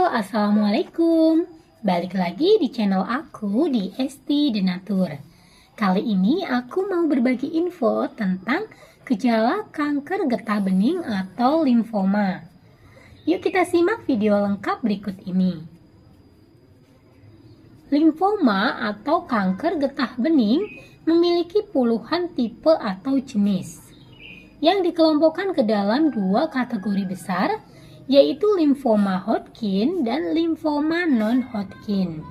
Assalamualaikum. Balik lagi di channel aku di Esti Denatur. Kali ini aku mau berbagi info tentang gejala kanker getah bening atau limfoma. Yuk kita simak video lengkap berikut ini. Limfoma atau kanker getah bening memiliki puluhan tipe atau jenis yang dikelompokkan ke dalam dua kategori besar, yaitu limfoma Hodgkin dan limfoma non-Hodgkin.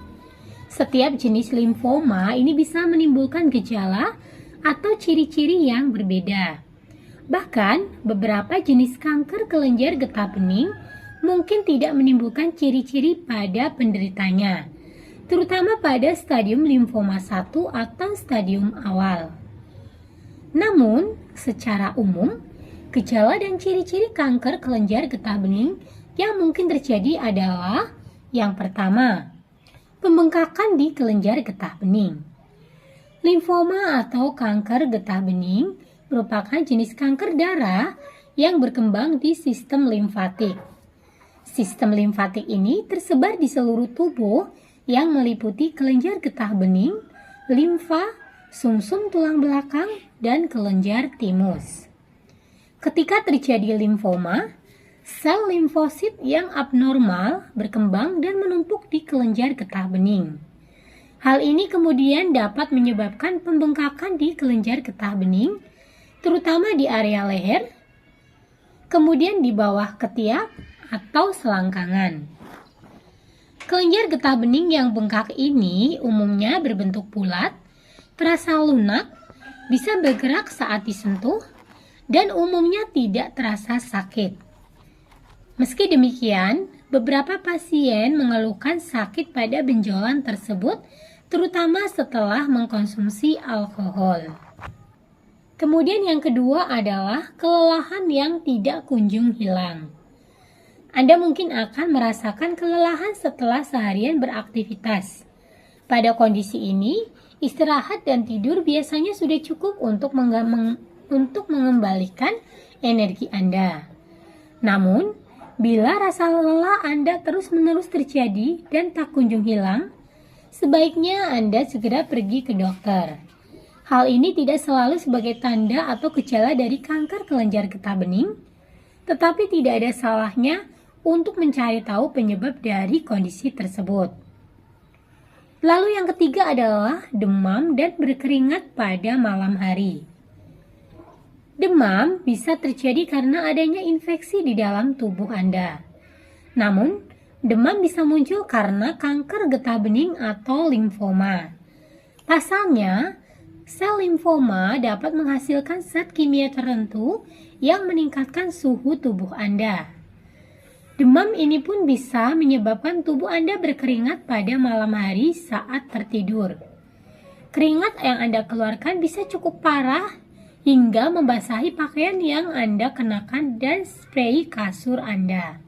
Setiap jenis limfoma ini bisa menimbulkan gejala atau ciri-ciri yang berbeda. Bahkan, beberapa jenis kanker kelenjar getah bening mungkin tidak menimbulkan ciri-ciri pada penderitanya, terutama pada stadium limfoma 1 atau stadium awal. Namun, secara umum, gejala dan ciri-ciri kanker kelenjar getah bening yang mungkin terjadi adalah yang pertama, pembengkakan di kelenjar getah bening. Limfoma atau kanker getah bening merupakan jenis kanker darah yang berkembang di sistem limfatik. Sistem limfatik ini tersebar di seluruh tubuh yang meliputi kelenjar getah bening, limfa, sumsum tulang belakang, dan kelenjar timus. Ketika terjadi limfoma, sel limfosit yang abnormal berkembang dan menumpuk di kelenjar getah bening. Hal ini kemudian dapat menyebabkan pembengkakan di kelenjar getah bening, terutama di area leher, kemudian di bawah ketiak atau selangkangan. Kelenjar getah bening yang bengkak ini umumnya berbentuk bulat, terasa lunak, bisa bergerak saat disentuh, dan umumnya tidak terasa sakit. Meski demikian, beberapa pasien mengeluhkan sakit pada benjolan tersebut, terutama setelah mengkonsumsi alkohol. Kemudian yang kedua adalah kelelahan yang tidak kunjung hilang. Anda mungkin akan merasakan kelelahan setelah seharian beraktivitas. Pada kondisi ini, istirahat dan tidur biasanya sudah cukup untuk mengembalikan energi Anda. Namun, bila rasa lelah Anda terus-menerus terjadi dan tak kunjung hilang, sebaiknya Anda segera pergi ke dokter. Hal ini tidak selalu sebagai tanda atau gejala dari kanker kelenjar getah bening, tetapi tidak ada salahnya untuk mencari tahu penyebab dari kondisi tersebut. Lalu yang ketiga adalah demam dan berkeringat pada malam hari. Demam bisa terjadi karena adanya infeksi di dalam tubuh Anda. Namun, demam bisa muncul karena kanker getah bening atau limfoma. Pasalnya, sel limfoma dapat menghasilkan zat kimia tertentu yang meningkatkan suhu tubuh Anda. Demam ini pun bisa menyebabkan tubuh Anda berkeringat pada malam hari saat tertidur. Keringat yang Anda keluarkan bisa cukup parah hingga membasahi pakaian yang Anda kenakan dan spray kasur Anda.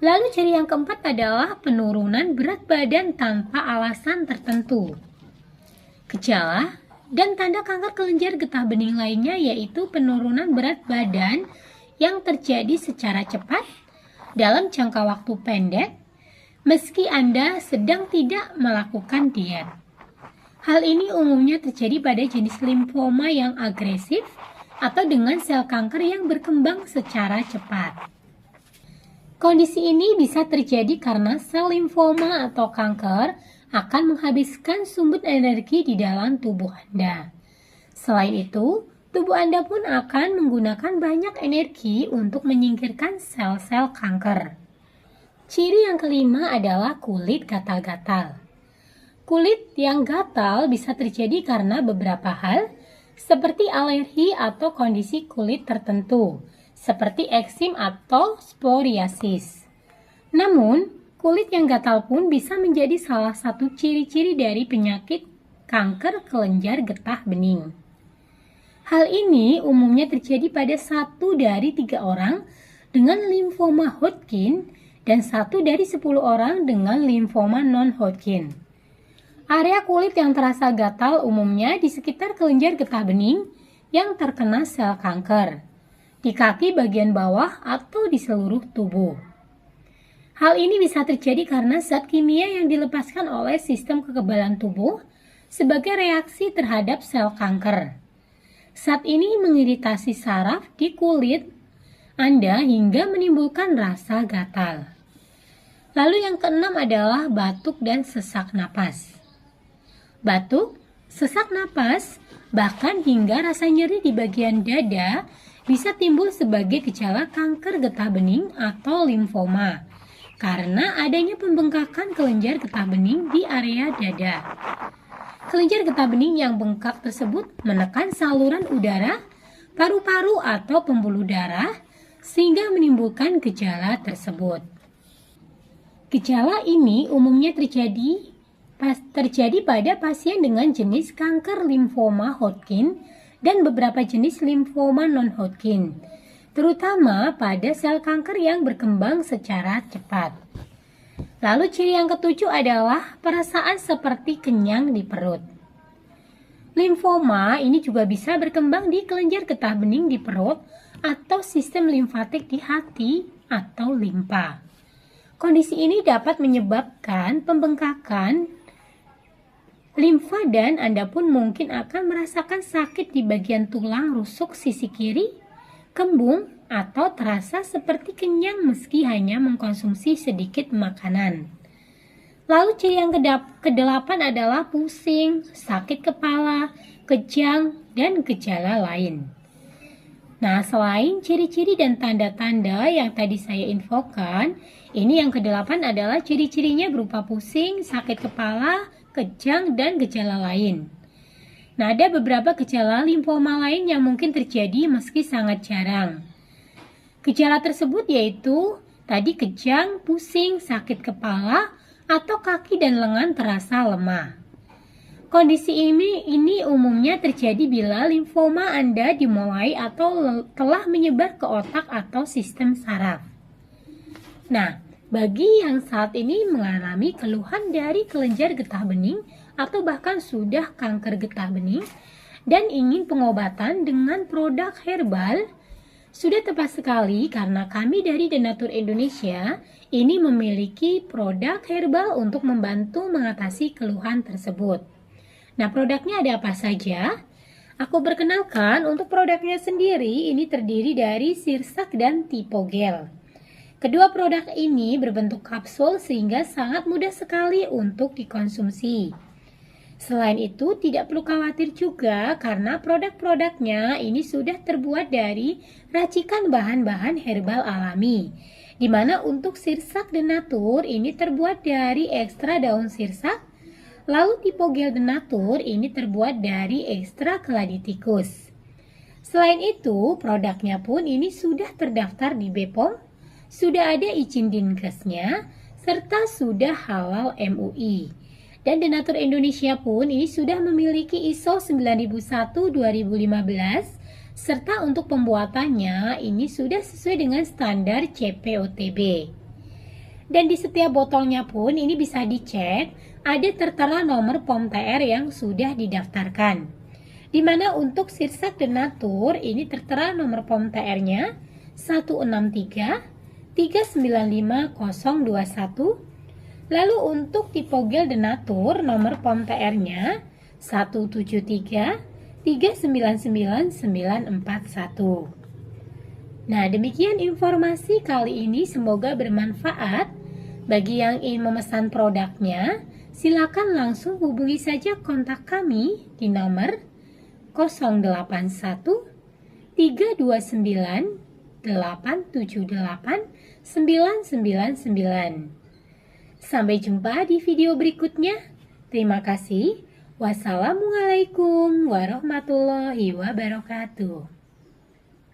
Lalu ciri yang keempat adalah penurunan berat badan tanpa alasan tertentu. Gejala dan tanda kanker kelenjar getah bening lainnya yaitu penurunan berat badan yang terjadi secara cepat dalam jangka waktu pendek meski Anda sedang tidak melakukan diet. Hal ini umumnya terjadi pada jenis limfoma yang agresif atau dengan sel kanker yang berkembang secara cepat. Kondisi ini bisa terjadi karena sel limfoma atau kanker akan menghabiskan sumber energi di dalam tubuh Anda. Selain itu, tubuh Anda pun akan menggunakan banyak energi untuk menyingkirkan sel-sel kanker. Ciri yang kelima adalah kulit gatal-gatal. Kulit yang gatal bisa terjadi karena beberapa hal, seperti alergi atau kondisi kulit tertentu, seperti eksim atau psoriasis. Namun, kulit yang gatal pun bisa menjadi salah satu ciri-ciri dari penyakit kanker kelenjar getah bening. Hal ini umumnya terjadi pada 1 dari 3 orang dengan limfoma Hodgkin dan 1 dari 10 orang dengan limfoma non-Hodgkin. Area kulit yang terasa gatal umumnya di sekitar kelenjar getah bening yang terkena sel kanker, di kaki bagian bawah atau di seluruh tubuh. Hal ini bisa terjadi karena zat kimia yang dilepaskan oleh sistem kekebalan tubuh sebagai reaksi terhadap sel kanker. Zat ini mengiritasi saraf di kulit Anda hingga menimbulkan rasa gatal. Lalu yang keenam adalah batuk dan sesak napas. Batuk, sesak napas, bahkan hingga rasa nyeri di bagian dada bisa timbul sebagai gejala kanker getah bening atau limfoma karena adanya pembengkakan kelenjar getah bening di area dada. Kelenjar getah bening yang bengkak tersebut menekan saluran udara, paru-paru atau pembuluh darah sehingga menimbulkan gejala tersebut. Gejala ini umumnya terjadi pada pasien dengan jenis kanker limfoma Hodgkin dan beberapa jenis limfoma non-Hodgkin, terutama pada sel kanker yang berkembang secara cepat. Lalu ciri yang ketujuh adalah perasaan seperti kenyang di perut. Limfoma ini juga bisa berkembang di kelenjar getah bening di perut atau sistem limfatik di hati atau limpa. Kondisi ini dapat menyebabkan pembengkakan limfa dan Anda pun mungkin akan merasakan sakit di bagian tulang rusuk sisi kiri, kembung, atau terasa seperti kenyang meski hanya mengkonsumsi sedikit makanan. Lalu ciri yang kedelapan adalah pusing, sakit kepala, kejang, dan gejala lain. Nah, selain ciri-ciri dan tanda-tanda yang tadi saya infokan, ini yang kedelapan adalah ciri-cirinya berupa pusing, sakit kepala, kejang, dan gejala lain. Nah, ada beberapa gejala limfoma lain yang mungkin terjadi meski sangat jarang. Gejala tersebut yaitu tadi kejang, pusing, sakit kepala, atau kaki dan lengan terasa lemah. Kondisi ini umumnya terjadi bila limfoma Anda dimulai atau telah menyebar ke otak atau sistem saraf. Nah, bagi yang saat ini mengalami keluhan dari kelenjar getah bening atau bahkan sudah kanker getah bening dan ingin pengobatan dengan produk herbal, sudah tepat sekali karena kami dari Denatur Indonesia ini memiliki produk herbal untuk membantu mengatasi keluhan tersebut. Nah, produknya ada apa saja? Aku perkenalkan untuk produknya sendiri ini terdiri dari sirsak dan tipogel. Kedua produk ini berbentuk kapsul sehingga sangat mudah sekali untuk dikonsumsi. Selain itu tidak perlu khawatir juga karena produk-produknya ini sudah terbuat dari racikan bahan-bahan herbal alami. Di mana untuk sirsak Denatur ini terbuat dari ekstra daun sirsak. Lalu tipogel Denatur ini terbuat dari ekstra keladi tikus. Selain itu, produknya pun ini sudah terdaftar di BPOM, sudah ada izin Dinkesnya, serta sudah halal MUI. Dan Denatur Indonesia pun ini sudah memiliki ISO 9001-2015, serta untuk pembuatannya ini sudah sesuai dengan standar CPOTB. Dan di setiap botolnya pun ini bisa dicek ada tertera nomor POM TR yang sudah didaftarkan. Di mana untuk sirsak Denatur ini tertera nomor POM TR-nya 163395021. Lalu untuk tipogel Denatur nomor POM TR-nya 173399941. Nah, demikian informasi kali ini, semoga bermanfaat. Bagi yang ingin memesan produknya, silakan langsung hubungi saja kontak kami di nomor 081 329 878 999. Sampai jumpa di video berikutnya. Terima kasih. Wassalamualaikum warahmatullahi wabarakatuh.